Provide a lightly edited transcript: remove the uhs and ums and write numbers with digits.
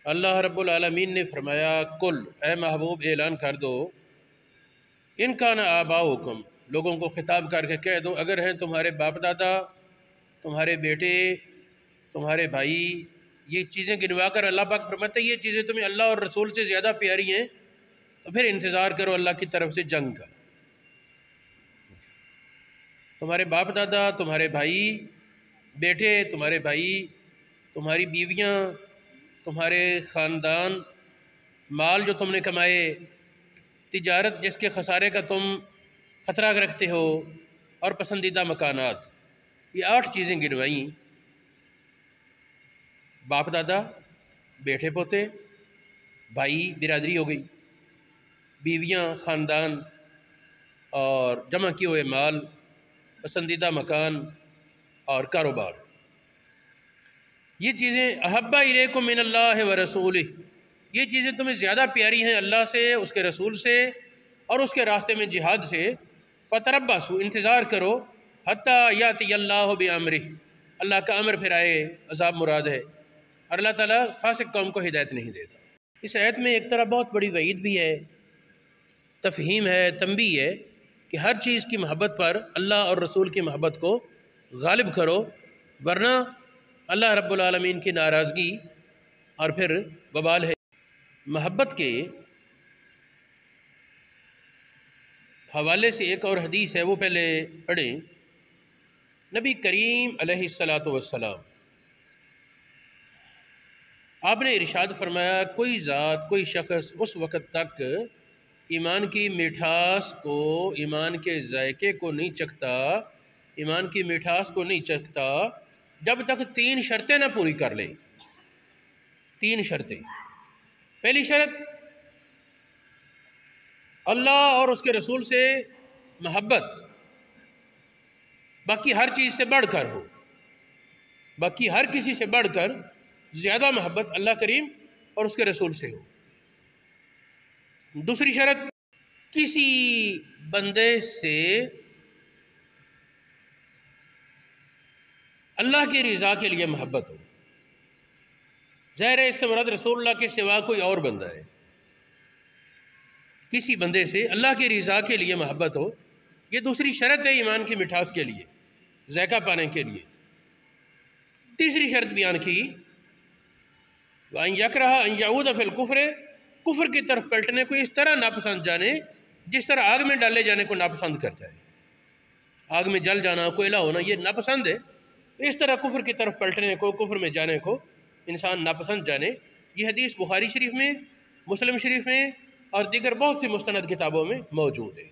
اللہ رب العالمین نے فرمایا کل اے محبوب اعلان کر دو ان کا نا آباؤکم، لوگوں کو خطاب کر کے کہہ دو اگر ہیں تمہارے باپ دادا، تمہارے بیٹے، تمہارے بھائی، یہ چیزیں گنوا کر اللہ پاک فرماتے ہیں یہ چیزیں تمہیں اللہ اور رسول سے زیادہ پیاری ہیں تو پھر انتظار کرو اللہ کی طرف سے جنگ کا۔ تمہارے باپ دادا، تمہارے بھائی، بیٹے، تمہارے بھائی، تمہاری بیویاں، تمہارے خاندان، مال جو تم نے کمائے، تجارت جس کے خسارے کا تم خطرہ رکھتے ہو، اور پسندیدہ مکانات، یہ 8 چیزیں گنوائیں۔ باپ دادا، بیٹے پوتے، بھائی برادری ہو گئی، بیویاں، خاندان، اور جمع کیے ہوئے مال، پسندیدہ مکان اور کاروبار، یہ چیزیں احبّ الیکم من اللہ و رسولہ، یہ چیزیں تمہیں زیادہ پیاری ہیں اللہ سے، اس کے رسول سے اور اس کے راستے میں جہاد سے۔ فتربصوا، انتظار کرو، حتیٰ یاتی اللہ بامرہ، اللہ کا امر پھر آئے، عذاب مراد ہے، اور اللہ تعالیٰ فاسق قوم کو ہدایت نہیں دیتا۔ اس آیت میں ایک طرح بہت بڑی وعید بھی ہے، تفہیم ہے، تنبیہ ہے کہ ہر چیز کی محبت پر اللہ اور رسول کی محبت کو غالب کرو، ورنہ اللہ رب العالمین کی ناراضگی اور پھر وبال ہے۔ محبت کے حوالے سے ایک اور حدیث ہے، وہ پہلے پڑھیں۔ نبی کریم علیہ السلام آپ نے ارشاد فرمایا کوئی ذات، کوئی شخص اس وقت تک ایمان کی مٹھاس کو، ایمان کے ذائقے کو نہیں چکھتا، ایمان کی مٹھاس کو نہیں چکھتا جب تک 3 شرطیں نہ پوری کر لیں۔ 3 شرطیں۔ پہلی شرط اللہ اور اس کے رسول سے محبت، باقی ہر چیز سے بڑھ کر ہو، باقی ہر کسی سے بڑھ کر زیادہ محبت اللہ کریم اور اس کے رسول سے ہو۔ دوسری شرط کسی بندے سے اللہ کی رضا کے لیے محبت ہو، ظاہر ہے اس سے مراد رسول اللہ کے سوا کوئی اور بندہ ہے۔ کسی بندے سے اللہ کی رضا کے لیے محبت ہو، یہ دوسری شرط ہے ایمان کی مٹھاس کے لیے، ذائقہ پانے کے لیے۔ تیسری شرط بیان کی وَأَن يَكْرَهَ أَن يَعُودَ فِي الْكُفْرِ، کفر کی طرف پلٹنے کو اس طرح ناپسند جانے جس طرح آگ میں ڈالے جانے کو ناپسند کرتا ہے۔ آگ میں جل جانا، کوئلہ ہونا، یہ ناپسند ہے، اس طرح کفر کی طرف پلٹنے کو، کفر میں جانے کو انسان ناپسند جانے۔ یہ حدیث بخاری شریف میں، مسلم شریف میں اور دیگر بہت سی مستند کتابوں میں موجود ہے۔